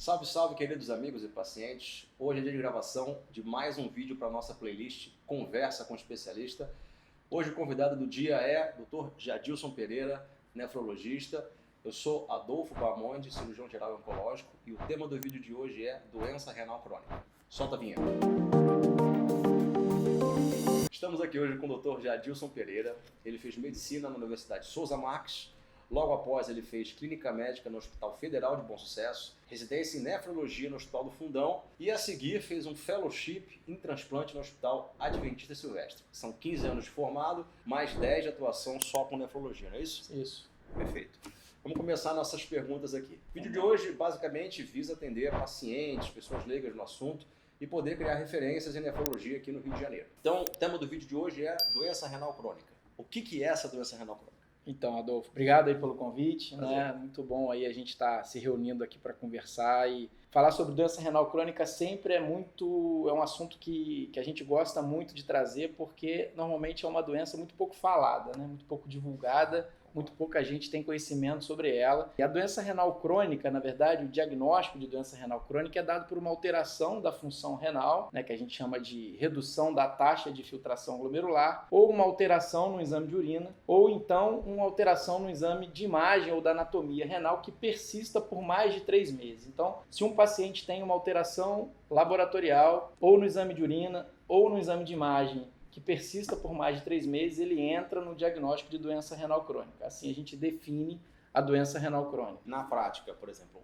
Salve, salve, queridos amigos e pacientes. Hoje é dia de gravação de mais um vídeo para a nossa playlist Conversa com Especialista. Hoje o convidado do dia é o Dr. Jadilson Pereira, nefrologista. Eu sou Adolfo Bahamonde, cirurgião geral e oncológico, e o tema do vídeo de hoje é doença renal crônica. Solta a vinheta. Estamos aqui hoje com o Dr. Jadilson Pereira. Ele fez medicina na Universidade Souza Marques. Logo após, ele fez clínica médica no Hospital Federal de Bom Sucesso, residência em nefrologia no Hospital do Fundão e, a seguir, fez um fellowship em transplante no Hospital Adventista Silvestre. São 15 anos de formado, mais 10 de atuação só com nefrologia, não é isso? Isso. Perfeito. Vamos começar nossas perguntas aqui. O vídeo de hoje, basicamente, visa atender pacientes, pessoas leigas no assunto e poder criar referências em nefrologia aqui no Rio de Janeiro. Então, o tema do vídeo de hoje é doença renal crônica. O que é essa doença renal crônica? Então, Adolfo, obrigado aí pelo convite, né? Muito bom aí a gente estar se reunindo aqui para conversar e falar sobre doença renal crônica sempre é um assunto que a gente gosta muito de trazer porque normalmente é uma doença muito pouco falada, né? Muito pouco divulgada, muito pouca gente tem conhecimento sobre ela. E a doença renal crônica, na verdade, o diagnóstico de doença renal crônica é dado por uma alteração da função renal, né, que a gente chama de redução da taxa de filtração glomerular, ou uma alteração no exame de urina, ou então uma alteração no exame de imagem ou da anatomia renal que persista por mais de 3 meses. Então, se um paciente tem uma alteração laboratorial, ou no exame de urina, ou no exame de imagem, que persista por mais de 3 meses, ele entra no diagnóstico de doença renal crônica. Assim a gente define a doença renal crônica. Na prática, por exemplo,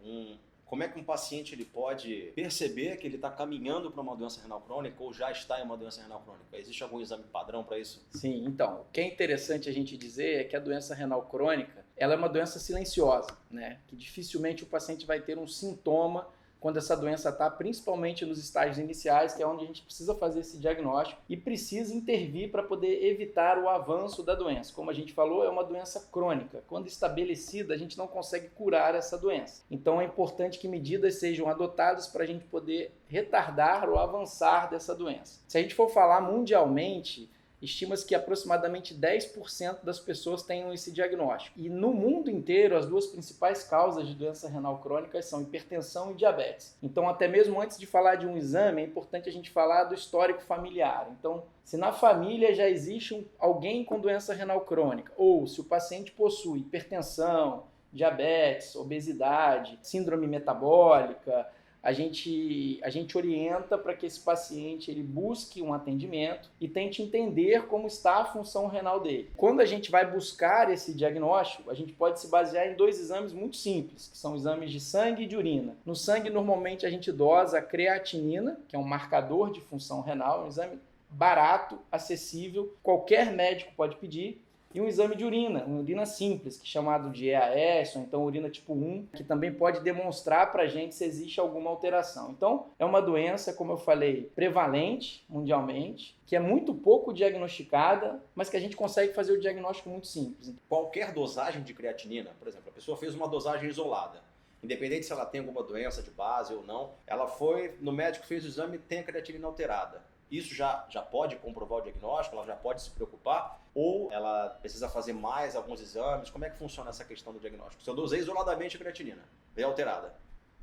como é que um paciente ele pode perceber que ele está caminhando para uma doença renal crônica ou já está em uma doença renal crônica? Existe algum exame padrão para isso? Sim, então, o que é interessante a gente dizer é que a doença renal crônica ela é uma doença silenciosa, né? Que dificilmente o paciente vai ter um sintoma quando essa doença está principalmente nos estágios iniciais, que é onde a gente precisa fazer esse diagnóstico e precisa intervir para poder evitar o avanço da doença. Como a gente falou, é uma doença crônica. Quando estabelecida, a gente não consegue curar essa doença. Então é importante que medidas sejam adotadas para a gente poder retardar ou avançar dessa doença. Se a gente for falar mundialmente, estima-se que aproximadamente 10% das pessoas tenham esse diagnóstico. E no mundo inteiro, as duas principais causas de doença renal crônica são hipertensão e diabetes. Então, até mesmo antes de falar de um exame, é importante a gente falar do histórico familiar. Então, se na família já existe alguém com doença renal crônica, ou se o paciente possui hipertensão, diabetes, obesidade, síndrome metabólica, a gente orienta para que esse paciente ele busque um atendimento e tente entender como está a função renal dele. Quando a gente vai buscar esse diagnóstico, a gente pode se basear em 2 exames muito simples, que são exames de sangue e de urina. No sangue, normalmente, a gente dosa a creatinina, que é um marcador de função renal, um exame barato, acessível, qualquer médico pode pedir. E um exame de urina, uma urina simples, que é chamado de EAS, ou então urina tipo 1, que também pode demonstrar para a gente se existe alguma alteração. Então, é uma doença, como eu falei, prevalente mundialmente, que é muito pouco diagnosticada, mas que a gente consegue fazer o diagnóstico muito simples. Qualquer dosagem de creatinina, por exemplo, a pessoa fez uma dosagem isolada, independente se ela tem alguma doença de base ou não, ela foi no médico, fez o exame e tem a creatinina alterada. Isso já pode comprovar o diagnóstico, ela já pode se preocupar, ou ela precisa fazer mais alguns exames? Como é que funciona essa questão do diagnóstico? Se eu dosei isoladamente a creatinina, veio alterada,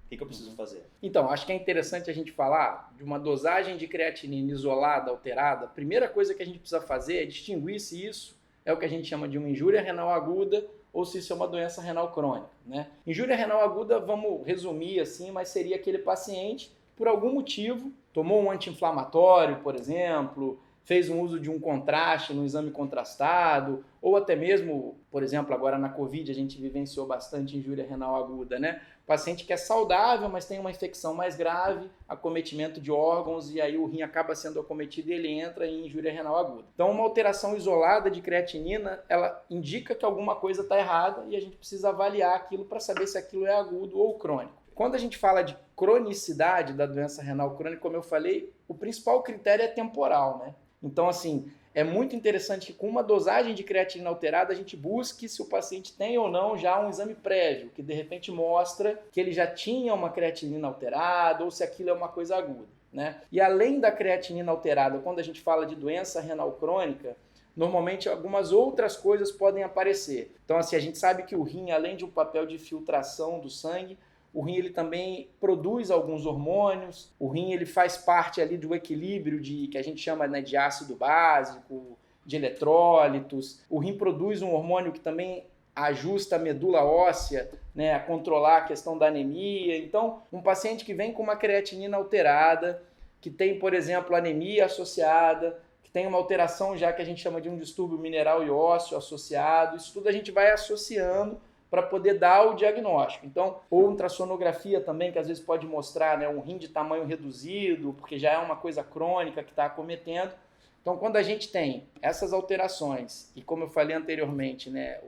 o que eu preciso fazer? Então, acho que é interessante a gente falar de uma dosagem de creatinina isolada, alterada. A primeira coisa que a gente precisa fazer é distinguir se isso é o que a gente chama de uma injúria renal aguda ou se isso é uma doença renal crônica, né? Injúria renal aguda, vamos resumir assim, mas seria aquele paciente por algum motivo, tomou um anti-inflamatório, por exemplo, fez um uso de um contraste no exame contrastado, ou até mesmo, por exemplo, agora na Covid a gente vivenciou bastante injúria renal aguda, né? Paciente que é saudável, mas tem uma infecção mais grave, acometimento de órgãos, e aí o rim acaba sendo acometido e ele entra em injúria renal aguda. Então, uma alteração isolada de creatinina, ela indica que alguma coisa está errada e a gente precisa avaliar aquilo para saber se aquilo é agudo ou crônico. Quando a gente fala de cronicidade da doença renal crônica, como eu falei, o principal critério é temporal, né? Então, assim, é muito interessante que com uma dosagem de creatinina alterada a gente busque se o paciente tem ou não já um exame prévio, que de repente mostra que ele já tinha uma creatinina alterada ou se aquilo é uma coisa aguda, né? E além da creatinina alterada, quando a gente fala de doença renal crônica, normalmente algumas outras coisas podem aparecer. Então, assim, a gente sabe que o rim, além de um papel de filtração do sangue, o rim ele também produz alguns hormônios, o rim ele faz parte ali do equilíbrio que a gente chama, né, de ácido básico, de eletrólitos. O rim produz um hormônio que também ajusta a medula óssea, né, a controlar a questão da anemia. Então, um paciente que vem com uma creatinina alterada, que tem, por exemplo, anemia associada, que tem uma alteração já que a gente chama de um distúrbio mineral e ósseo associado, isso tudo a gente vai associando para poder dar o diagnóstico. Então, ou ultrassonografia também, que às vezes pode mostrar, né, um rim de tamanho reduzido, porque já é uma coisa crônica que está acometendo. Então, quando a gente tem essas alterações, e como eu falei anteriormente, né,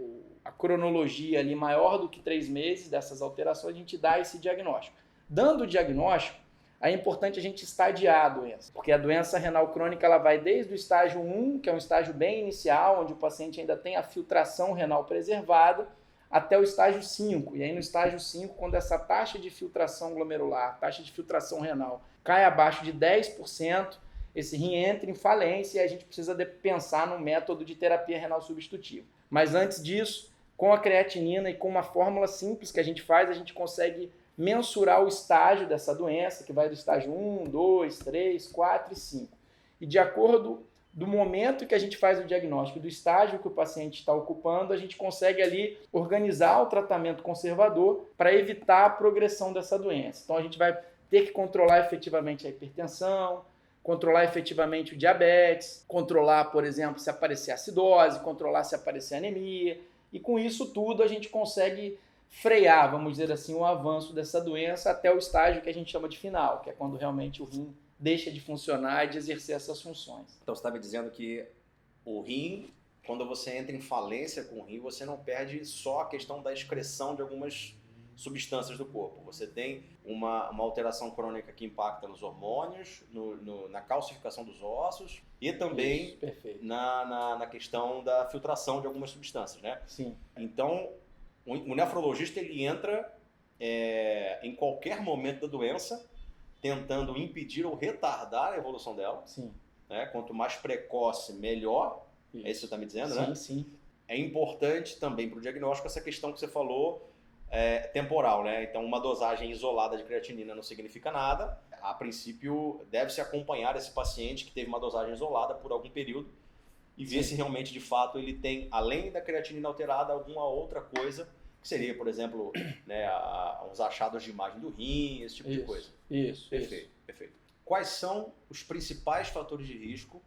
a cronologia ali maior do que 3 meses dessas alterações, a gente dá esse diagnóstico. Dando o diagnóstico, é importante a gente estadiar a doença, porque a doença renal crônica ela vai desde o estágio 1, que é um estágio bem inicial, onde o paciente ainda tem a filtração renal preservada, até o estágio 5. E aí no estágio 5, quando essa taxa de filtração glomerular, taxa de filtração renal, cai abaixo de 10%, esse rim entra em falência e a gente precisa pensar no método de terapia renal substitutiva. Mas antes disso, com a creatinina e com uma fórmula simples que a gente faz, a gente consegue mensurar o estágio dessa doença, que vai do estágio 1, 2, 3, 4 e 5. E de acordo do momento que a gente faz o diagnóstico, do estágio que o paciente está ocupando, a gente consegue ali organizar o tratamento conservador para evitar a progressão dessa doença. Então a gente vai ter que controlar efetivamente a hipertensão, controlar efetivamente o diabetes, controlar, por exemplo, se aparecer acidose, controlar se aparecer anemia, e com isso tudo a gente consegue frear, vamos dizer assim, o avanço dessa doença até o estágio que a gente chama de final, que é quando realmente o rim deixa de funcionar e de exercer essas funções. Então você está me dizendo que o rim, quando você entra em falência com o rim, você não perde só a questão da excreção de algumas substâncias do corpo. Você tem uma alteração crônica que impacta nos hormônios, na calcificação dos ossos e também na questão da filtração de algumas substâncias, né? Sim. Então, o nefrologista ele entra em qualquer momento da doença tentando impedir ou retardar a evolução dela. Sim. Né? Quanto mais precoce, melhor. Isso. É isso que você está me dizendo, sim, né? Sim. É importante também para o diagnóstico essa questão que você falou, temporal, né? Então, uma dosagem isolada de creatinina não significa nada. A princípio, deve-se acompanhar esse paciente que teve uma dosagem isolada por algum período e ver se realmente, de fato, ele tem, além da creatinina alterada, alguma outra coisa, que seria, por exemplo, né, uns achados de imagem do rim, esse tipo de coisa. Isso. Perfeito. Quais são os principais fatores de risco,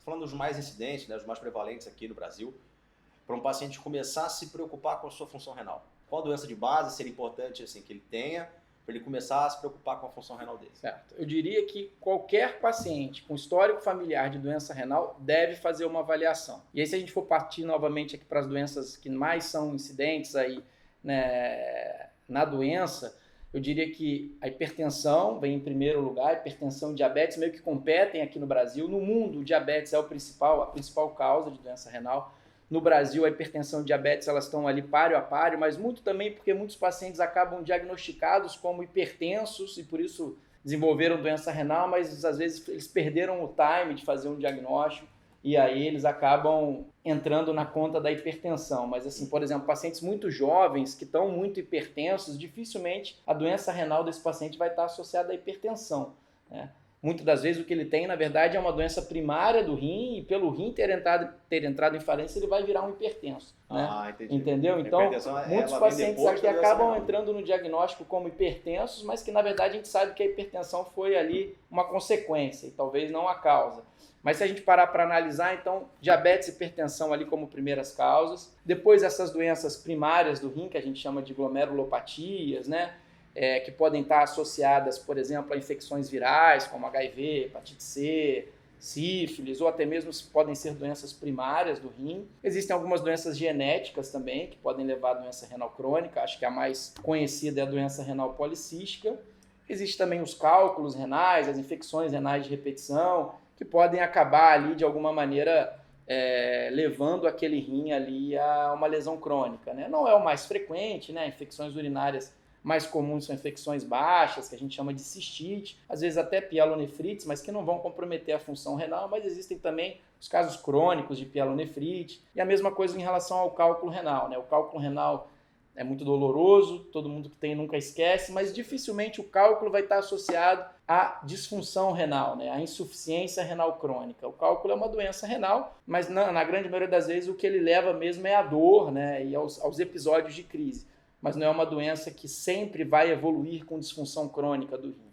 falando dos mais incidentes, né, os mais prevalentes aqui no Brasil, para um paciente começar a se preocupar com a sua função renal? Qual doença de base seria importante assim, que ele tenha para ele começar a se preocupar com a função renal dele? Certo. Eu diria que qualquer paciente com histórico familiar de doença renal deve fazer uma avaliação. E aí, se a gente for partir novamente aqui para as doenças que mais são incidentes aí, né, na doença, eu diria que a hipertensão vem em primeiro lugar, hipertensão e diabetes meio que competem aqui no Brasil. No mundo, o diabetes é a principal causa de doença renal. No Brasil, a hipertensão e o diabetes elas estão ali páreo a páreo, mas muito também porque muitos pacientes acabam diagnosticados como hipertensos e por isso desenvolveram doença renal, mas às vezes eles perderam o time de fazer um diagnóstico e aí eles acabam entrando na conta da hipertensão. Mas assim, por exemplo, pacientes muito jovens que estão muito hipertensos, dificilmente a doença renal desse paciente vai estar associada à hipertensão, né? Muitas das vezes o que ele tem, na verdade, é uma doença primária do rim e pelo rim ter entrado em falência, ele vai virar um hipertenso. Né? Entendi. Entendeu? Então, muitos pacientes aqui acabam entrando no diagnóstico como hipertensos, mas que, na verdade, a gente sabe que a hipertensão foi ali uma consequência e talvez não a causa. Mas se a gente parar para analisar, então, diabetes e hipertensão ali como primeiras causas. Depois, essas doenças primárias do rim, que a gente chama de glomerulopatias, né? Que podem estar associadas, por exemplo, a infecções virais, como HIV, hepatite C, sífilis, ou até mesmo podem ser doenças primárias do rim. Existem algumas doenças genéticas também, que podem levar à doença renal crônica. Acho que a mais conhecida é a doença renal policística. Existem também os cálculos renais, as infecções renais de repetição, que podem acabar ali, de alguma maneira, levando aquele rim ali a uma lesão crônica. Né? Não é o mais frequente, né? Infecções urinárias mais comuns são infecções baixas, que a gente chama de cistite, às vezes até pielonefrites, mas que não vão comprometer a função renal, mas existem também os casos crônicos de pielonefrite, e a mesma coisa em relação ao cálculo renal. Né? O cálculo renal é muito doloroso, todo mundo que tem nunca esquece, mas dificilmente o cálculo vai estar associado à disfunção renal, né? À insuficiência renal crônica. O cálculo é uma doença renal, mas na grande maioria das vezes o que ele leva mesmo é a dor, né? E aos episódios de crise. Mas não é uma doença que sempre vai evoluir com disfunção crônica do rim.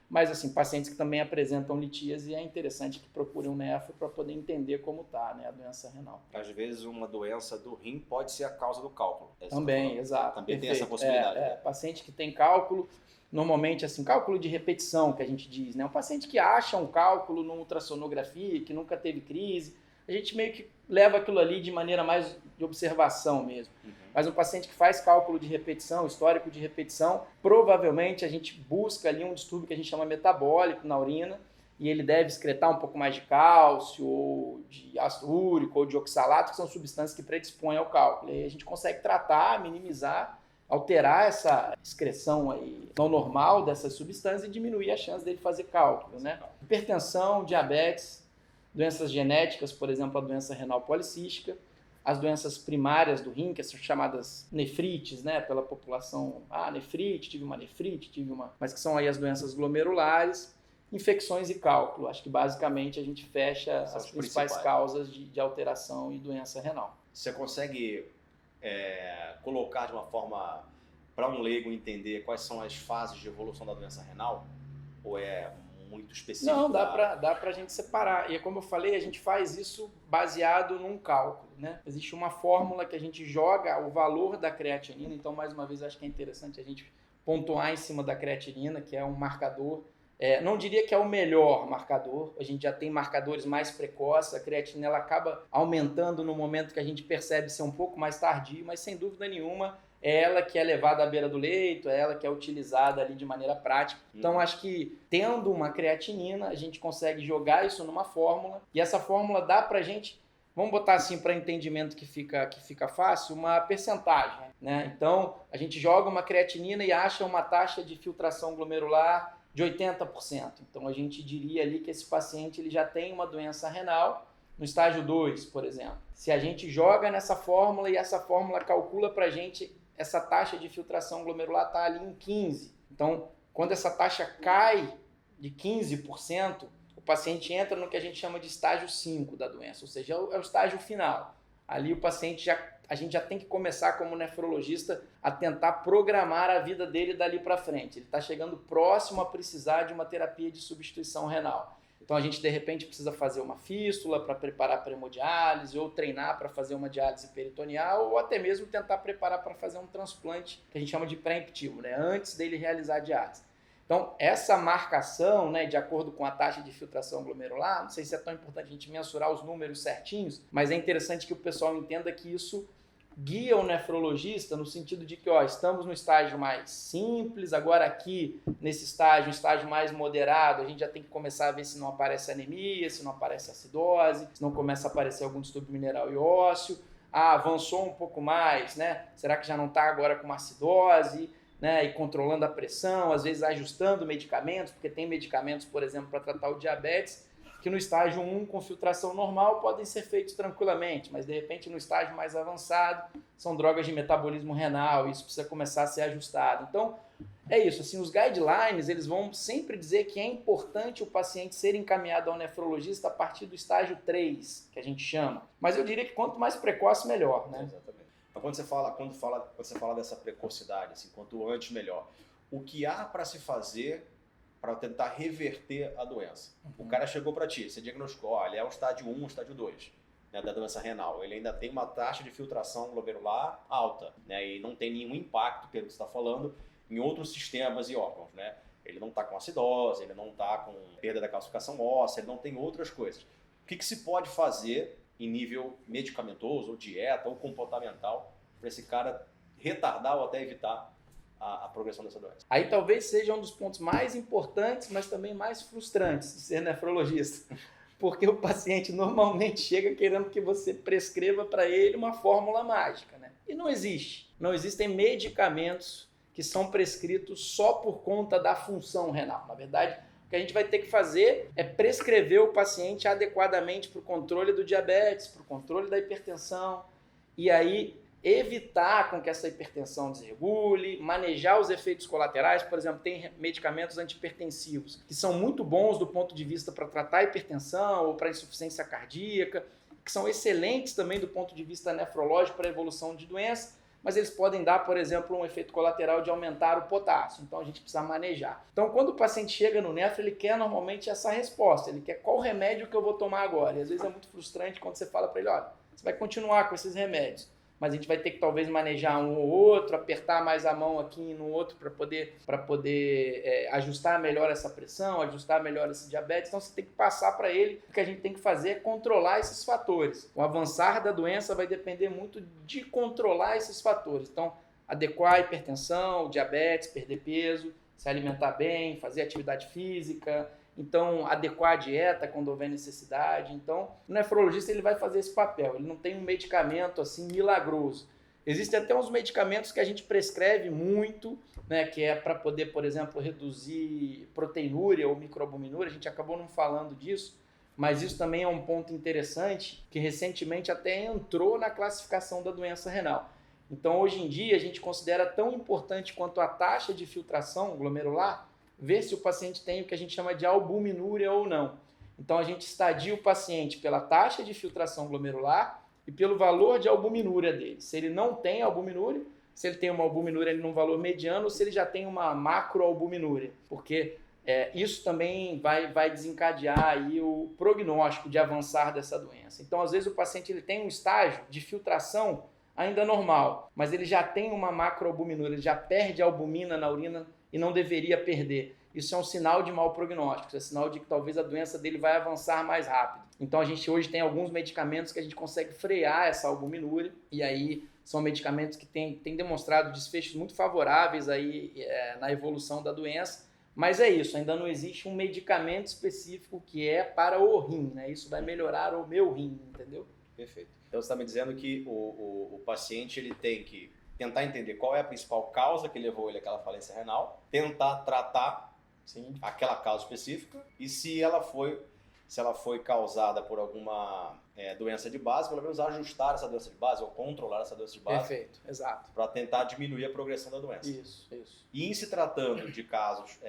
Mas, assim, pacientes que também apresentam litíase, é interessante que procurem um nefro para poder entender como está, né, a doença renal. Às vezes, uma doença do rim pode ser a causa do cálculo. Também, exato. Também perfeito. tem essa possibilidade. Né? Paciente que tem cálculo, normalmente, assim, cálculo de repetição, que a gente diz, né? Um paciente que acha um cálculo numa ultrassonografia, que nunca teve crise, a gente meio que leva aquilo ali de maneira mais de observação mesmo. Mas um paciente que faz cálculo de repetição, histórico de repetição, provavelmente a gente busca ali um distúrbio que a gente chama metabólico na urina, e ele deve excretar um pouco mais de cálcio, ou de ácido úrico, ou de oxalato, que são substâncias que predispõem ao cálculo. E aí a gente consegue tratar, minimizar, alterar essa excreção aí não normal dessas substâncias e diminuir a chance dele fazer cálculo, né? Hipertensão, diabetes, doenças genéticas, por exemplo, a doença renal policística, as doenças primárias do rim, que são chamadas nefrites, né, pela população, nefrite, tive uma, mas que são aí as doenças glomerulares, infecções e cálculo. Acho que basicamente a gente fecha as principais causas de alteração e doença renal. Você consegue colocar de uma forma para um leigo entender quais são as fases de evolução da doença renal? Ou é muito específico? Não, dá para a gente separar. E como eu falei, a gente faz isso baseado num cálculo, né? Existe uma fórmula que a gente joga o valor da creatinina. Então, mais uma vez, acho que é interessante a gente pontuar em cima da creatinina, que é um marcador. Não diria que é o melhor marcador. A gente já tem marcadores mais precoces. A creatinina ela acaba aumentando no momento que a gente percebe ser um pouco mais tardio, mas sem dúvida nenhuma é ela que é levada à beira do leito, é ela que é utilizada ali de maneira prática. Então, acho que tendo uma creatinina, a gente consegue jogar isso numa fórmula, e essa fórmula dá pra gente, vamos botar assim para entendimento que fica fácil, uma percentagem, né? Então, a gente joga uma creatinina e acha uma taxa de filtração glomerular de 80%. Então, a gente diria ali que esse paciente ele já tem uma doença renal, no estágio 2, por exemplo. Se a gente joga nessa fórmula e essa fórmula calcula pra gente essa taxa de filtração glomerular está ali em 15%. Então, quando essa taxa cai de 15%, o paciente entra no que a gente chama de estágio 5 da doença, ou seja, é o estágio final. Ali o paciente a gente já tem que começar como nefrologista a tentar programar a vida dele dali para frente. Ele está chegando próximo a precisar de uma terapia de substituição renal. Então, a gente, de repente, precisa fazer uma fístula para preparar para hemodiálise, ou treinar para fazer uma diálise peritoneal, ou até mesmo tentar preparar para fazer um transplante, que a gente chama de pré-emptivo, né? Antes dele realizar a diálise. Então, essa marcação, né, de acordo com a taxa de filtração glomerular, não sei se é tão importante a gente mensurar os números certinhos, mas é interessante que o pessoal entenda que isso guia o nefrologista no sentido de que estamos no estágio mais simples, agora aqui nesse estágio mais moderado, a gente já tem que começar a ver se não aparece anemia, se não aparece acidose, se não começa a aparecer algum distúrbio mineral e ósseo, avançou um pouco mais, né? Será que já não está agora com uma acidose, né? E controlando a pressão, às vezes ajustando medicamentos, porque tem medicamentos, por exemplo, para tratar o diabetes, que no estágio 1, com filtração normal, podem ser feitos tranquilamente, mas de repente no estágio mais avançado, são drogas de metabolismo renal, isso precisa começar a ser ajustado. Então, é isso, assim, os guidelines, eles vão sempre dizer que é importante o paciente ser encaminhado ao nefrologista a partir do estágio 3, que a gente chama. Mas eu diria que quanto mais precoce, melhor, né? Exatamente. Então, quando você fala dessa precocidade, assim, quanto antes, melhor, o que há para se fazer para tentar reverter a doença? O cara chegou para ti, você diagnosticou, ele é o estágio 1, o estágio 2, né, da doença renal. Ele ainda tem uma taxa de filtração glomerular alta, né, e não tem nenhum impacto, pelo que você está falando, em outros sistemas e órgãos, né? Ele não está com acidose, ele não está com perda da calcificação óssea, ele não tem outras coisas. O que se pode fazer em nível medicamentoso, ou dieta, ou comportamental, para esse cara retardar ou até evitar a progressão dessa doença? Aí talvez seja um dos pontos mais importantes, mas também mais frustrantes de ser nefrologista. Porque o paciente normalmente chega querendo que você prescreva para ele uma fórmula mágica, né? E não existe. Não existem medicamentos que são prescritos só por conta da função renal. Na verdade, o que a gente vai ter que fazer é prescrever o paciente adequadamente para o controle do diabetes, para o controle da hipertensão. E aí, evitar com que essa hipertensão desregule, manejar os efeitos colaterais. Por exemplo, tem medicamentos antihipertensivos que são muito bons do ponto de vista para tratar a hipertensão ou para insuficiência cardíaca, que são excelentes também do ponto de vista nefrológico para a evolução de doença, mas eles podem dar, por exemplo, um efeito colateral de aumentar o potássio. Então a gente precisa manejar. Então quando o paciente chega no nefro, ele quer normalmente essa resposta, ele quer qual remédio que eu vou tomar agora. E às vezes é muito frustrante quando você fala para ele, olha, você vai continuar com esses remédios, mas a gente vai ter que talvez manejar um ou outro, apertar mais a mão aqui no outro para poder ajustar melhor essa pressão, ajustar melhor esse diabetes. Então você tem que passar para ele, o que a gente tem que fazer é controlar esses fatores. O avançar da doença vai depender muito de controlar esses fatores. Então, adequar a hipertensão, diabetes, perder peso, se alimentar bem, fazer atividade física, então adequar a dieta quando houver necessidade. Então o nefrologista ele vai fazer esse papel, ele não tem um medicamento assim milagroso. Existem até uns medicamentos que a gente prescreve muito, né, que é para poder, por exemplo, reduzir proteinúria ou microalbuminúria, a gente acabou não falando disso, mas isso também é um ponto interessante que recentemente até entrou na classificação da doença renal. Então hoje em dia a gente considera tão importante quanto a taxa de filtração glomerular ver se o paciente tem o que a gente chama de albuminúria ou não. Então a gente estadia o paciente pela taxa de filtração glomerular e pelo valor de albuminúria dele. Se ele não tem albuminúria, se ele tem uma albuminúria num valor mediano, ou se ele já tem uma macroalbuminúria, porque isso também vai desencadear aí o prognóstico de avançar dessa doença. Então às vezes o paciente ele tem um estágio de filtração ainda normal, mas ele já tem uma macroalbuminúria, ele já perde albumina na urina e não deveria perder. Isso é um sinal de mau prognóstico, é sinal de que talvez a doença dele vai avançar mais rápido. Então a gente hoje tem alguns medicamentos que a gente consegue frear essa albuminúria, e aí são medicamentos que têm demonstrado desfechos muito favoráveis aí, na evolução da doença, mas é isso, ainda não existe um medicamento específico que é para o rim, né? Isso vai melhorar o meu rim, entendeu? Perfeito. Então você está me dizendo que o paciente ele tem que tentar entender qual é a principal causa que levou ele àquela falência renal, tentar tratar aquela causa específica e se ela foi causada por alguma doença de base, pelo menos ajustar essa doença de base ou controlar essa doença de base. Perfeito, exato. Para tentar diminuir a progressão da doença. Isso. E em se tratando de casos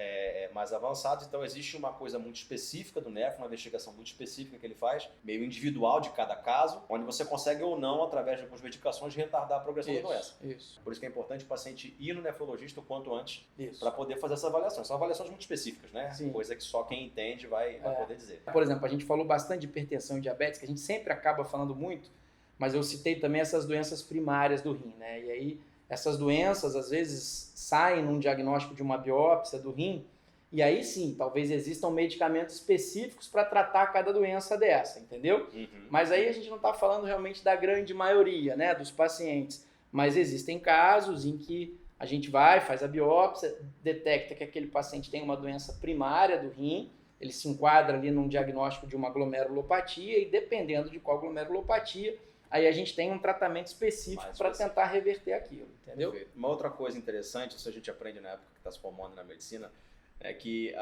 mais avançados, então existe uma coisa muito específica do nefro, uma investigação muito específica que ele faz, meio individual de cada caso, onde você consegue ou não, através de algumas medicações, retardar a progressão da doença. Isso. Por isso que é importante o paciente ir no nefrologista o quanto antes Isso. para poder fazer essa avaliação. São avaliações muito específicas, né? Sim. Coisa que só quem entende vai poder dizer. Por exemplo, a gente falou bastante de hipertensão e diabetes, que a gente sempre acaba falando muito, mas eu citei também essas doenças primárias do rim, né? E aí essas doenças às vezes saem num diagnóstico de uma biópsia do rim, e aí sim, talvez existam medicamentos específicos para tratar cada doença dessa, entendeu? Uhum. Mas aí a gente não está falando realmente da grande maioria, né, dos pacientes, mas existem casos em que a gente faz a biópsia, detecta que aquele paciente tem uma doença primária do rim, ele se enquadra ali num diagnóstico de uma glomerulopatia e dependendo de qual glomerulopatia, aí a gente tem um tratamento específico para tentar reverter aquilo, entendeu? Perfeito. Uma outra coisa interessante, isso a gente aprende na época que está se formando na medicina, é que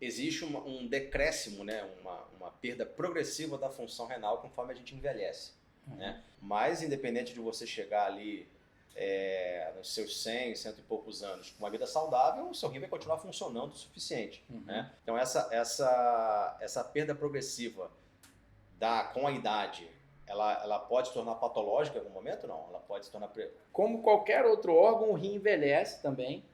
existe um decréscimo, né, uma perda progressiva da função renal conforme a gente envelhece. Uhum. Né? Mas independente de você chegar ali nos seus 100, cento e poucos anos com uma vida saudável, o seu rim vai continuar funcionando o suficiente. Uhum. Né? Então essa perda progressiva com a idade, ela pode se tornar patológica em algum momento? Não, ela pode se tornar... Como qualquer outro órgão, o rim envelhece também.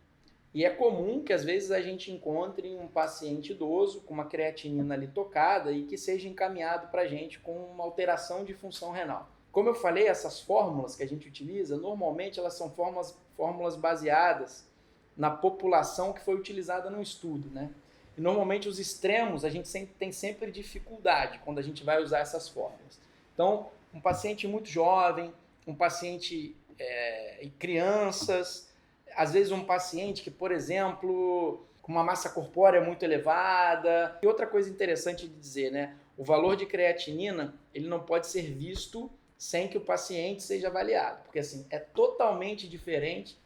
E é comum que às vezes a gente encontre um paciente idoso com uma creatinina ali tocada e que seja encaminhado para a gente com uma alteração de função renal. Como eu falei, essas fórmulas que a gente utiliza, normalmente elas são fórmulas baseadas na população que foi utilizada no estudo, né? E normalmente os extremos a gente tem sempre dificuldade quando a gente vai usar essas fórmulas. Então, um paciente muito jovem, um paciente em crianças, às vezes um paciente que, por exemplo, com uma massa corpórea muito elevada. E outra coisa interessante de dizer, né? O valor de creatinina, ele não pode ser visto sem que o paciente seja avaliado. Porque, assim, é totalmente diferente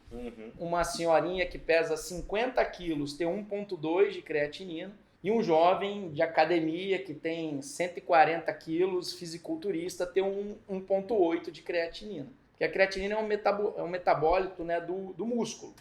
uma senhorinha que pesa 50 quilos ter 1,2 de creatinina e um jovem de academia que tem 140 quilos, fisiculturista, ter 1,8 de creatinina. Porque a creatinina é um metabólito, né, do músculo.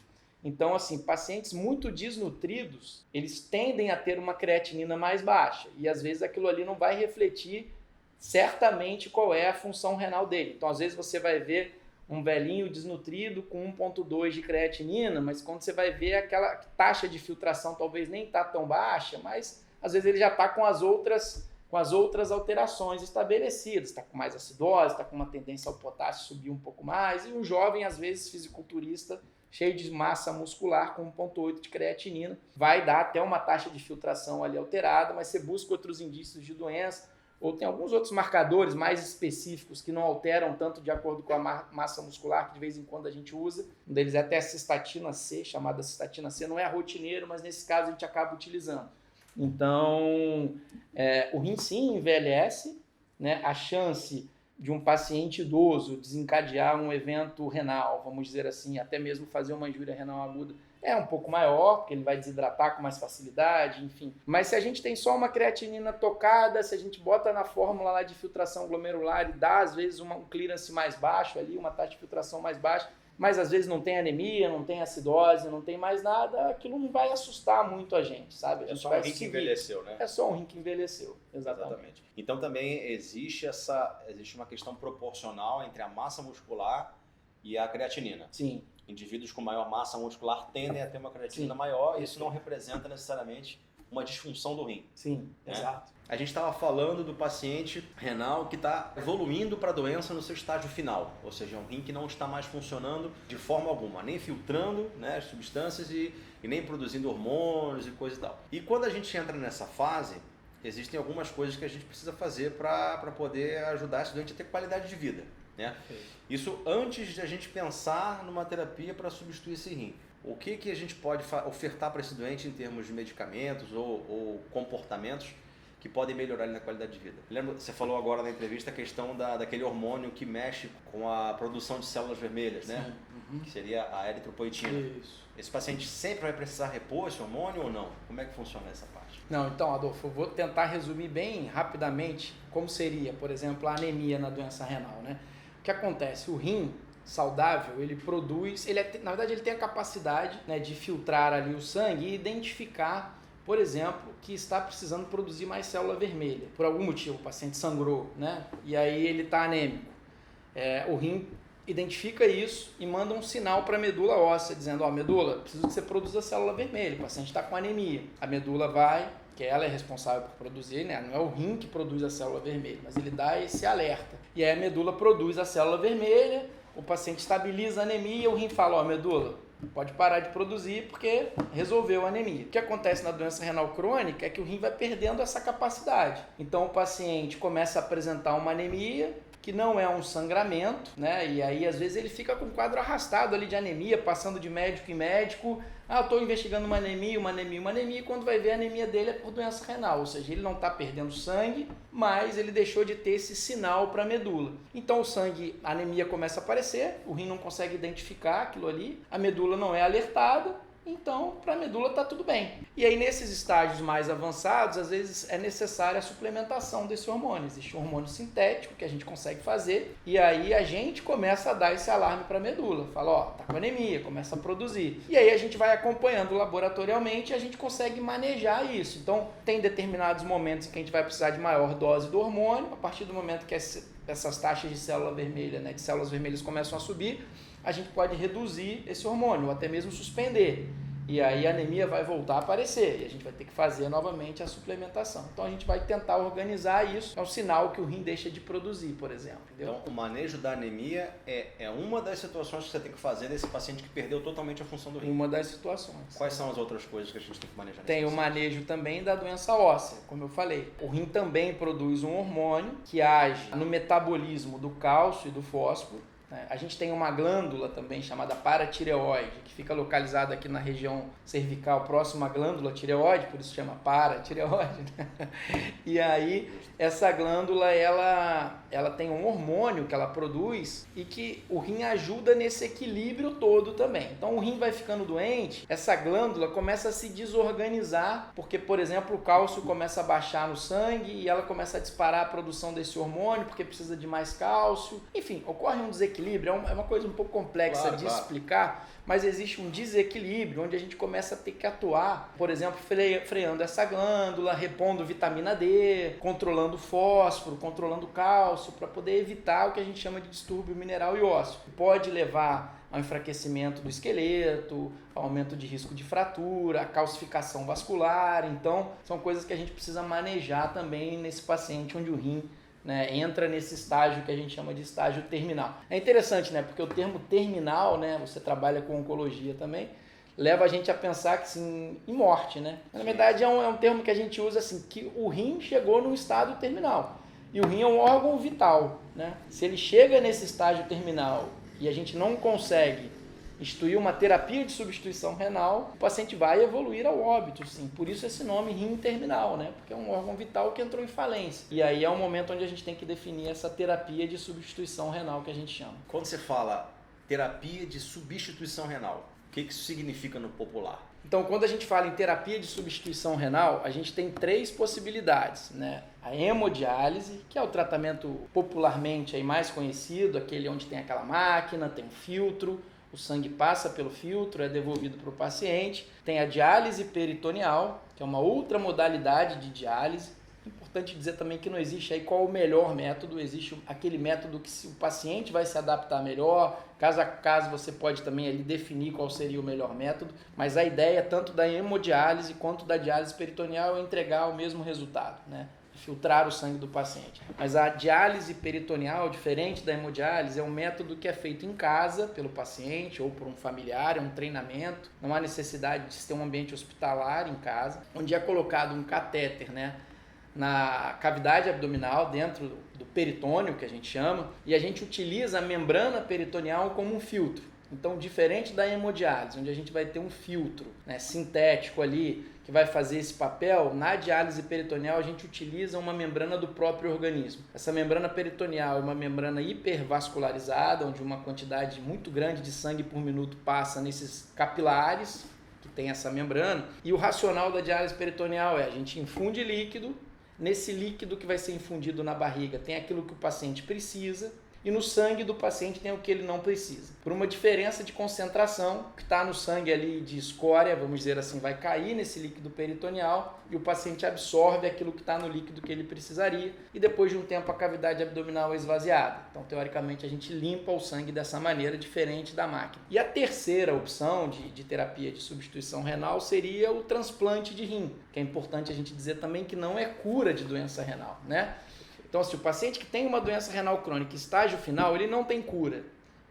Então, assim, pacientes muito desnutridos, eles tendem a ter uma creatinina mais baixa. E às vezes aquilo ali não vai refletir certamente qual é a função renal dele. Então, às vezes você vai ver um velhinho desnutrido com 1,2 de creatinina, mas quando você vai ver aquela taxa de filtração talvez nem está tão baixa, mas às vezes ele já está com as outras alterações estabelecidas, está com mais acidose, está com uma tendência ao potássio subir um pouco mais, e um jovem, às vezes, fisiculturista, cheio de massa muscular, com 1,8 de creatinina, vai dar até uma taxa de filtração ali alterada, mas você busca outros indícios de doença, ou tem alguns outros marcadores mais específicos que não alteram tanto de acordo com a massa muscular, que de vez em quando a gente usa. Um deles é até a cistatina C, chamada cistatina C, não é rotineiro, mas nesse caso a gente acaba utilizando. Então, o rim sim envelhece, né? A chance de um paciente idoso desencadear um evento renal, vamos dizer assim, até mesmo fazer uma injúria renal aguda, é um pouco maior, porque ele vai desidratar com mais facilidade, enfim. Mas se a gente tem só uma creatinina tocada, se a gente bota na fórmula lá de filtração glomerular e dá, às vezes, um clearance mais baixo ali, uma taxa de filtração mais baixa, mas às vezes não tem anemia, não tem acidose, não tem mais nada, aquilo não vai assustar muito a gente, sabe? A gente é só vai um rim que envelheceu, né? É só um rim que envelheceu, exatamente. Então também existe uma questão proporcional entre a massa muscular e a creatinina. Sim. Indivíduos com maior massa muscular tendem a ter uma creatinina maior, e isso não representa necessariamente uma disfunção do rim. Sim, né? Exato. A gente estava falando do paciente renal que está evoluindo para a doença no seu estágio final, ou seja, um rim que não está mais funcionando de forma alguma, nem filtrando, né, as substâncias e nem produzindo hormônios e coisa e tal. E quando a gente entra nessa fase, existem algumas coisas que a gente precisa fazer para poder ajudar esse doente a ter qualidade de vida. Né? Isso antes de a gente pensar numa terapia para substituir esse rim. O que a gente pode ofertar para esse doente em termos de medicamentos ou comportamentos que podem melhorar ele na qualidade de vida? Lembra, você falou agora na entrevista a questão daquele hormônio que mexe com a produção de células vermelhas, né? Que seria a eritropoetina. Isso. Esse paciente sempre vai precisar repor esse hormônio ou não? Como é que funciona essa parte? Não, então, Adolfo, eu vou tentar resumir bem rapidamente como seria, por exemplo, a anemia na doença renal, né? O que acontece? O rim saudável, ele produz, na verdade ele tem a capacidade, né, de filtrar ali o sangue e identificar, por exemplo, que está precisando produzir mais célula vermelha. Por algum motivo, o paciente sangrou, né? E aí ele está anêmico. O rim identifica isso e manda um sinal para a medula óssea, dizendo, medula, preciso que você produza célula vermelha, o paciente está com anemia. A medula vai, que ela é responsável por produzir, né? Não é o rim que produz a célula vermelha, mas ele dá esse alerta. E aí a medula produz a célula vermelha, o paciente estabiliza a anemia e o rim fala, medula, pode parar de produzir porque resolveu a anemia. O que acontece na doença renal crônica é que o rim vai perdendo essa capacidade. Então o paciente começa a apresentar uma anemia, que não é um sangramento, né? E aí às vezes ele fica com um quadro arrastado ali de anemia, passando de médico em médico. Eu estou investigando uma anemia, e quando vai ver a anemia dele é por doença renal, ou seja, ele não está perdendo sangue, mas ele deixou de ter esse sinal para a medula. Então o sangue, a anemia começa a aparecer, o rim não consegue identificar aquilo ali, a medula não é alertada, então para a medula está tudo bem. E aí nesses estágios mais avançados, às vezes é necessária a suplementação desse hormônio. Existe um hormônio sintético que a gente consegue fazer e aí a gente começa a dar esse alarme para a medula. Fala, tá com anemia, começa a produzir. E aí a gente vai acompanhando laboratorialmente e a gente consegue manejar isso. Então tem determinados momentos em que a gente vai precisar de maior dose do hormônio. A partir do momento que essas taxas de célula vermelha, né, de células vermelhas começam a subir, a gente pode reduzir esse hormônio ou até mesmo suspender. E aí a anemia vai voltar a aparecer e a gente vai ter que fazer novamente a suplementação. Então a gente vai tentar organizar isso. É um sinal que o rim deixa de produzir, por exemplo. Entendeu? Então o manejo da anemia é uma das situações que você tem que fazer nesse paciente que perdeu totalmente a função do rim. Uma das situações. Quais são as outras coisas que a gente tem que manejar? Tem o manejo também da doença óssea, como eu falei. O rim também produz um hormônio que age no metabolismo do cálcio e do fósforo. A gente tem uma glândula também chamada paratireoide, que fica localizada aqui na região cervical, próxima à glândula tireoide, por isso chama paratireoide. Né? E aí, essa glândula, ela tem um hormônio que ela produz e que o rim ajuda nesse equilíbrio todo também. Então, o rim vai ficando doente, essa glândula começa a se desorganizar, porque, por exemplo, o cálcio começa a baixar no sangue e ela começa a disparar a produção desse hormônio, porque precisa de mais cálcio. Enfim, ocorre um desequilíbrio desequilíbrio é uma coisa um pouco complexa de explicar, mas existe um desequilíbrio onde a gente começa a ter que atuar, por exemplo, freando essa glândula, repondo vitamina D, controlando fósforo, controlando cálcio, para poder evitar o que a gente chama de distúrbio mineral e ósseo. Pode levar ao enfraquecimento do esqueleto, ao aumento de risco de fratura, a calcificação vascular. Então, são coisas que a gente precisa manejar também nesse paciente onde o rim, né, entra nesse estágio que a gente chama de estágio terminal. É interessante, né, porque o termo terminal, né, você trabalha com oncologia também, leva a gente a pensar que, assim, em morte, né? Na verdade, é um termo que a gente usa assim, que o rim chegou num estado terminal. E o rim é um órgão vital, né? Se ele chega nesse estágio terminal e a gente não consegue instituir uma terapia de substituição renal, o paciente vai evoluir ao óbito, sim. Por isso esse nome rim terminal, né? Porque é um órgão vital que entrou em falência. E aí é o momento onde a gente tem que definir essa terapia de substituição renal que a gente chama. Quando você fala terapia de substituição renal, o que isso significa no popular? Então, quando a gente fala em terapia de substituição renal, a gente tem 3 possibilidades, né? A hemodiálise, que é o tratamento popularmente aí mais conhecido, aquele onde tem aquela máquina, tem um filtro, o sangue passa pelo filtro, é devolvido para o paciente. Tem a diálise peritoneal, que é uma outra modalidade de diálise. Importante dizer também que não existe aí qual o melhor método, existe aquele método que o paciente vai se adaptar melhor, caso a caso você pode também ali definir qual seria o melhor método, mas a ideia tanto da hemodiálise quanto da diálise peritoneal é entregar o mesmo resultado, né? Filtrar o sangue do paciente. Mas a diálise peritoneal, diferente da hemodiálise, é um método que é feito em casa pelo paciente ou por um familiar, é um treinamento, não há necessidade de ter um ambiente hospitalar em casa, onde é colocado um catéter, né, na cavidade abdominal, dentro do peritônio, que a gente chama, e a gente utiliza a membrana peritoneal como um filtro. Então, diferente da hemodiálise, onde a gente vai ter um filtro, né, sintético ali, que vai fazer esse papel, na diálise peritoneal a gente utiliza uma membrana do próprio organismo. Essa membrana peritoneal é uma membrana hipervascularizada, onde uma quantidade muito grande de sangue por minuto passa nesses capilares, que tem essa membrana, e o racional da diálise peritoneal é a gente infunde líquido, nesse líquido que vai ser infundido na barriga tem aquilo que o paciente precisa, e no sangue do paciente tem o que ele não precisa. Por uma diferença de concentração, que está no sangue ali de escória, vamos dizer assim, vai cair nesse líquido peritoneal e o paciente absorve aquilo que está no líquido que ele precisaria e depois de um tempo a cavidade abdominal é esvaziada. Então, teoricamente, a gente limpa o sangue dessa maneira, diferente da máquina. E a terceira opção de terapia de substituição renal seria o transplante de rim, que é importante a gente dizer também que não é cura de doença renal, né? Então, se o paciente que tem uma doença renal crônica, estágio final, ele não tem cura.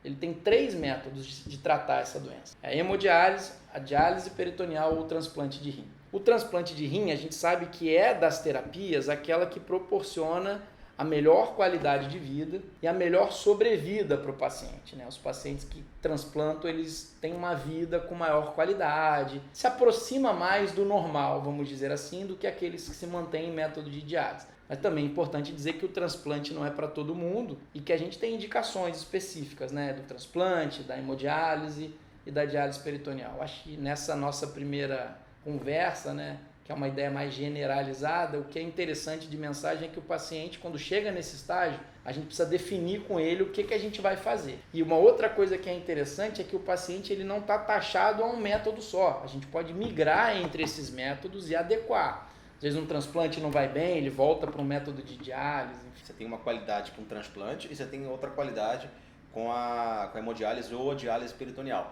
Ele tem 3 métodos de tratar essa doença. A hemodiálise, a diálise peritoneal ou o transplante de rim. O transplante de rim, a gente sabe que é das terapias aquela que proporciona a melhor qualidade de vida e a melhor sobrevida para o paciente, né? Os pacientes que transplantam, eles têm uma vida com maior qualidade, se aproxima mais do normal, vamos dizer assim, do que aqueles que se mantêm em método de diálise. Mas também é importante dizer que o transplante não é para todo mundo e que a gente tem indicações específicas, né, do transplante, da hemodiálise e da diálise peritoneal. Acho que nessa nossa primeira conversa, né, que é uma ideia mais generalizada, o que é interessante de mensagem é que o paciente, quando chega nesse estágio, a gente precisa definir com ele o que a gente vai fazer. E uma outra coisa que é interessante é que o paciente ele não está taxado a um método só. A gente pode migrar entre esses métodos e adequar. Às vezes um transplante não vai bem, ele volta para um método de diálise. Enfim. Você tem uma qualidade com o transplante e você tem outra qualidade com a hemodiálise ou a diálise peritoneal.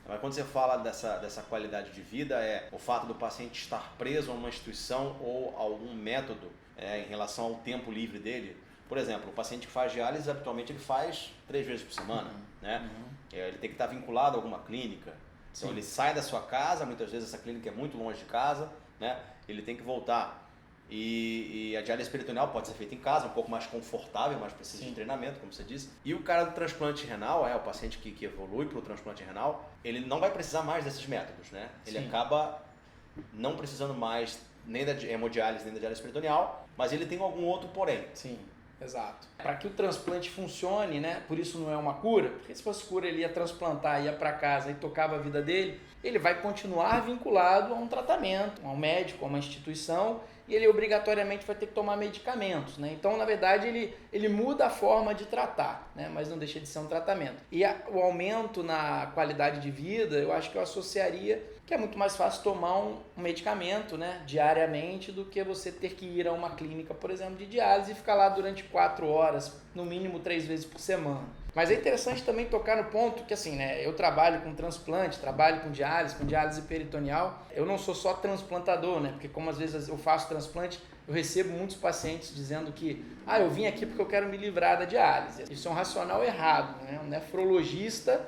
Mas quando você fala dessa qualidade de vida, é o fato do paciente estar preso a uma instituição ou algum método em relação ao tempo livre dele. Por exemplo, o paciente que faz diálise, habitualmente ele faz 3 vezes por semana. Né? Ele tem que estar vinculado a alguma clínica. Então ele sai da sua casa, muitas vezes essa clínica é muito longe de casa, né? Ele tem que voltar. E a diálise peritoneal pode ser feita em casa, um pouco mais confortável, mas precisa de treinamento, como você disse. E o cara do transplante renal, o paciente que evolui para o transplante renal, ele não vai precisar mais desses métodos, né? Ele acaba não precisando mais nem da hemodiálise nem da diálise peritoneal, mas ele tem algum outro porém. Sim, exato. Para que o transplante funcione, né? Por isso não é uma cura, porque se fosse cura ele ia transplantar, ia para casa e tocava a vida dele. ele vai continuar vinculado a um tratamento, a um médico, a uma instituição, e ele obrigatoriamente vai ter que tomar medicamentos, né? Então, na verdade, ele muda a forma de tratar, né? Mas não deixa de ser um tratamento. E o aumento na qualidade de vida, eu acho que eu associaria que é muito mais fácil tomar um medicamento, né, diariamente, do que você ter que ir a uma clínica, por exemplo, de diálise e ficar lá durante 4 horas, no mínimo 3 vezes por semana. Mas é interessante também tocar no ponto que, assim, né, eu trabalho com transplante, trabalho com diálise peritoneal. Eu não sou só transplantador, né, porque como às vezes eu faço transplante, eu recebo muitos pacientes dizendo que eu vim aqui porque eu quero me livrar da diálise. Isso é um racional errado, né? Um nefrologista,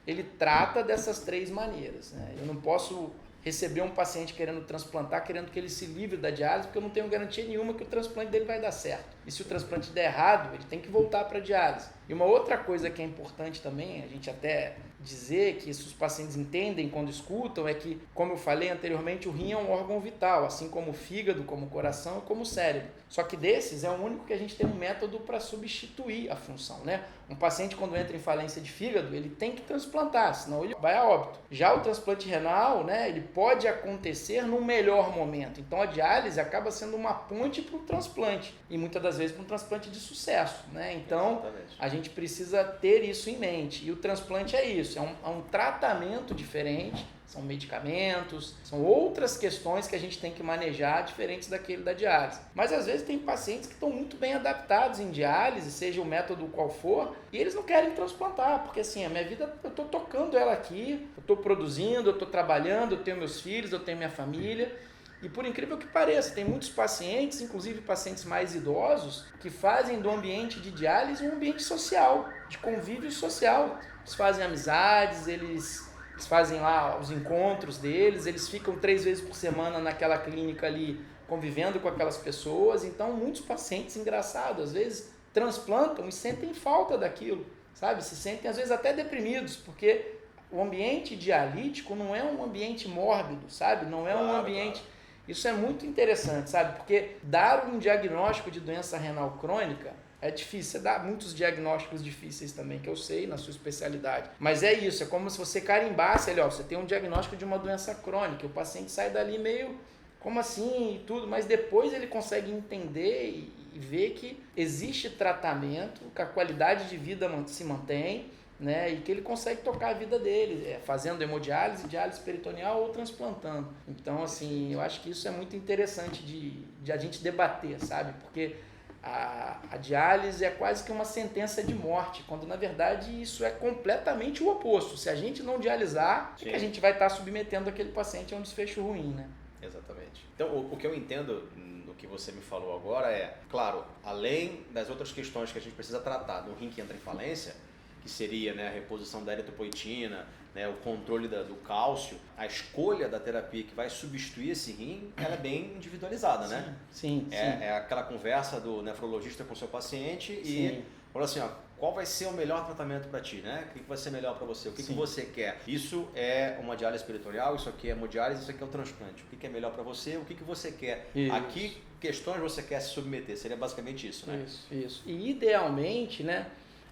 ele trata dessas 3 maneiras, né? Eu não posso receber um paciente querendo transplantar, querendo que ele se livre da diálise, porque eu não tenho garantia nenhuma que o transplante dele vai dar certo. E se o transplante der errado, ele tem que voltar para a diálise. E uma outra coisa que é importante também, a gente até dizer que isso os pacientes entendem quando escutam, é que, como eu falei anteriormente, o rim é um órgão vital, assim como o fígado, como o coração e como o cérebro. Só que desses é o único que a gente tem um método para substituir a função, né? Um paciente, quando entra em falência de fígado, ele tem que transplantar, senão ele vai a óbito. Já o transplante renal, né, ele pode acontecer no melhor momento. Então a diálise acaba sendo uma ponte para o transplante, e muitas das vezes para um transplante de sucesso, né? Então, exatamente, a gente precisa ter isso em mente. E o transplante é isso, é um tratamento diferente, são medicamentos, são outras questões que a gente tem que manejar diferentes daquele da diálise. Mas às vezes tem pacientes que estão muito bem adaptados em diálise, seja o método qual for, e eles não querem transplantar, porque assim, a minha vida, eu estou tocando ela aqui, eu estou produzindo, eu estou trabalhando, eu tenho meus filhos, eu tenho minha família. E por incrível que pareça, tem muitos pacientes, inclusive pacientes mais idosos, que fazem do ambiente de diálise um ambiente social, de convívio social. Eles fazem amizades, eles fazem lá os encontros deles, eles ficam 3 vezes por semana naquela clínica ali, convivendo com aquelas pessoas. Então, muitos pacientes, engraçados, às vezes transplantam e sentem falta daquilo, sabe? Se sentem, às vezes, até deprimidos, porque o ambiente dialítico não é um ambiente mórbido, sabe? Não é um ambiente... Claro. Isso é muito interessante, sabe? Porque dar um diagnóstico de doença renal crônica é difícil. Você dá muitos diagnósticos difíceis também, que eu sei, na sua especialidade. Mas é isso, é como se você carimbasse ali, você tem um diagnóstico de uma doença crônica, e o paciente sai dali meio, como assim, e tudo, mas depois ele consegue entender e ver que existe tratamento, que a qualidade de vida se mantém, né, e que ele consegue tocar a vida dele, fazendo hemodiálise, diálise peritoneal ou transplantando. Então, assim, eu acho que isso é muito interessante de a gente debater, sabe? Porque a diálise é quase que uma sentença de morte, quando na verdade isso é completamente o oposto. Se a gente não dialisar, a gente vai estar submetendo aquele paciente a um desfecho ruim, né? Exatamente. Então, o que eu entendo do que você me falou agora é, claro, além das outras questões que a gente precisa tratar do rim que entra em falência, que seria, né, a reposição da eritropoetina, né, o controle do cálcio, a escolha da terapia que vai substituir esse rim, ela é bem individualizada, sim, né? Sim. É aquela conversa do nefrologista com o seu paciente e fala assim, qual vai ser o melhor tratamento para ti, né? O que vai ser melhor para você? O que você quer? Isso é uma diálise peritoneal, isso aqui é hemodiálise, isso aqui é o transplante. O que é melhor para você? O que você quer? Isso. A que questões você quer se submeter? Seria basicamente isso, né? Isso. E idealmente, né,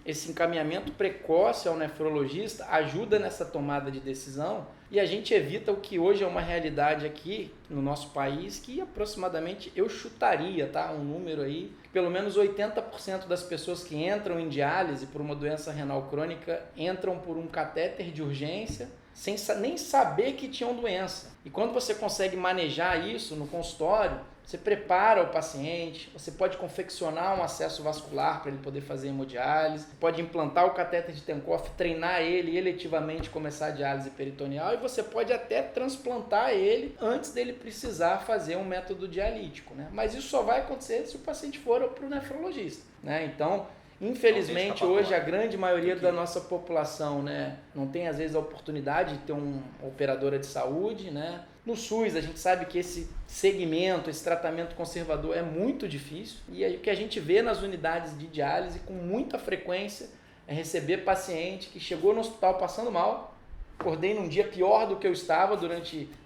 esse encaminhamento precoce ao nefrologista ajuda nessa tomada de decisão e a gente evita o que hoje é uma realidade aqui no nosso país, que aproximadamente, eu chutaria, tá, um número aí, que pelo menos 80% das pessoas que entram em diálise por uma doença renal crônica entram por um catéter de urgência sem nem saber que tinham doença. E quando você consegue manejar isso no consultório, você prepara o paciente, você pode confeccionar um acesso vascular para ele poder fazer hemodiálise, pode implantar o catéter de Tenkopf, treinar ele eletivamente, começar a diálise peritoneal, e você pode até transplantar ele antes dele precisar fazer um método dialítico, né? Mas isso só vai acontecer se o paciente for para o nefrologista, né? Então, infelizmente, hoje a grande maioria da nossa população, né, não tem às vezes a oportunidade de ter uma operadora de saúde, né? No SUS, a gente sabe que esse segmento, esse tratamento conservador é muito difícil, e o que a gente vê nas unidades de diálise com muita frequência é receber paciente que chegou no hospital passando mal, Acordei num dia pior do que eu estava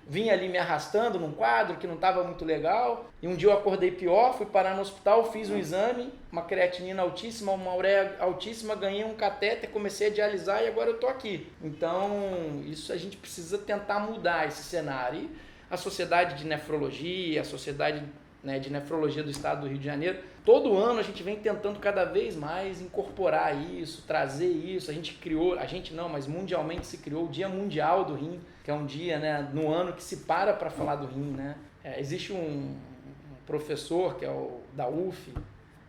vim ali me arrastando num quadro que não estava muito legal. E um dia eu acordei pior, fui parar no hospital, fiz um exame, uma creatinina altíssima, uma ureia altíssima, ganhei um catéter, comecei a dialisar e agora eu tô aqui. Então, isso a gente precisa tentar mudar esse cenário. E a Sociedade de Nefrologia, a Sociedade, né, de Nefrologia do Estado do Rio de Janeiro, todo ano a gente vem tentando cada vez mais incorporar isso, trazer isso. Mas mundialmente se criou o Dia Mundial do Rim, que é um dia, né, no ano que se para falar do rim, né? Existe um professor que é da UF,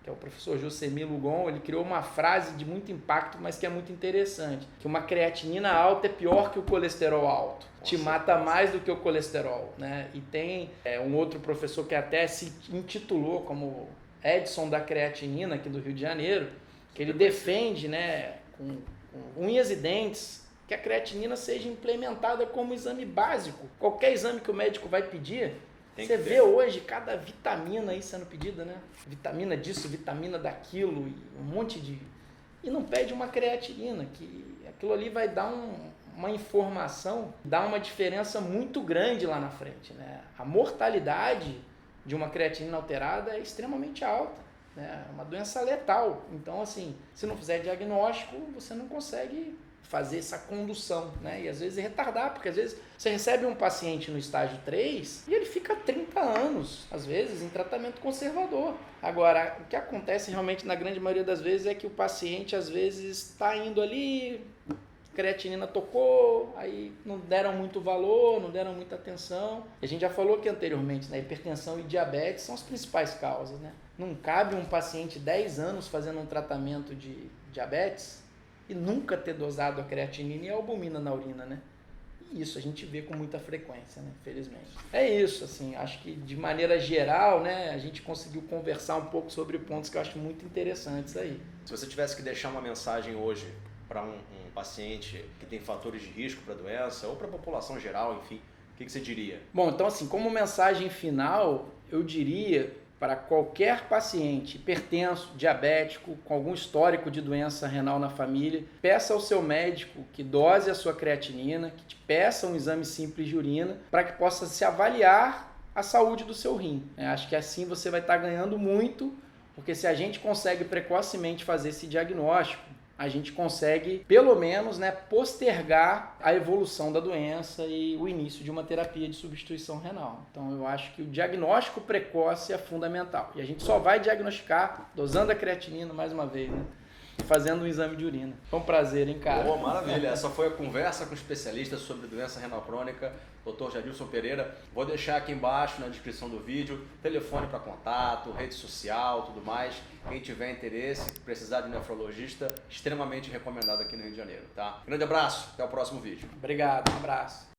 que é o professor Josemir Lugon, ele criou uma frase de muito impacto, mas que é muito interessante, que uma creatinina alta é pior que o colesterol alto, te mata mais do que o colesterol, né? E tem um outro professor que até se intitulou como Edson da creatinina, aqui do Rio de Janeiro, que ele defende, né, com unhas e dentes, que a creatinina seja implementada como exame básico. Qualquer exame que o médico vai pedir, você vê hoje cada vitamina aí sendo pedida, né? Vitamina disso, vitamina daquilo, e um monte de... E não pede uma creatinina, que aquilo ali vai dar uma informação, dá uma diferença muito grande lá na frente, né? A mortalidade de uma creatinina alterada é extremamente alta, né? É uma doença letal. Então, assim, se não fizer diagnóstico, você não consegue fazer essa condução, né? E às vezes retardar, porque às vezes você recebe um paciente no estágio 3 e ele fica 30 anos, às vezes, em tratamento conservador. Agora, o que acontece realmente na grande maioria das vezes é que o paciente, às vezes, está indo ali, creatinina tocou, aí não deram muito valor, não deram muita atenção. A gente já falou aqui anteriormente, né? Hipertensão e diabetes são as principais causas, né? Não cabe um paciente 10 anos fazendo um tratamento de diabetes e nunca ter dosado a creatinina e a albumina na urina, né? E isso a gente vê com muita frequência, né? Infelizmente. É isso, assim, acho que de maneira geral, né, a gente conseguiu conversar um pouco sobre pontos que eu acho muito interessantes aí. Se você tivesse que deixar uma mensagem hoje para um paciente que tem fatores de risco para a doença ou para a população geral, enfim, o que você diria? Bom, então assim, como mensagem final, eu diria para qualquer paciente hipertenso, diabético, com algum histórico de doença renal na família, peça ao seu médico que dose a sua creatinina, que te peça um exame simples de urina, para que possa se avaliar a saúde do seu rim. Acho que assim você vai estar ganhando muito, porque se a gente consegue precocemente fazer esse diagnóstico, a gente consegue, pelo menos, né, postergar a evolução da doença e o início de uma terapia de substituição renal. Então, eu acho que o diagnóstico precoce é fundamental. E a gente só vai diagnosticar dosando a creatinina, mais uma vez, né? E fazendo um exame de urina. Foi um prazer, hein, cara? Boa, maravilha. Essa foi a conversa com especialistas sobre doença renal crônica, Dr. Jadilson Pereira. Vou deixar aqui embaixo na descrição do vídeo, telefone para contato, rede social, tudo mais. Quem tiver interesse, precisar de nefrologista, extremamente recomendado aqui no Rio de Janeiro, tá? Grande abraço, até o próximo vídeo. Obrigado, um abraço.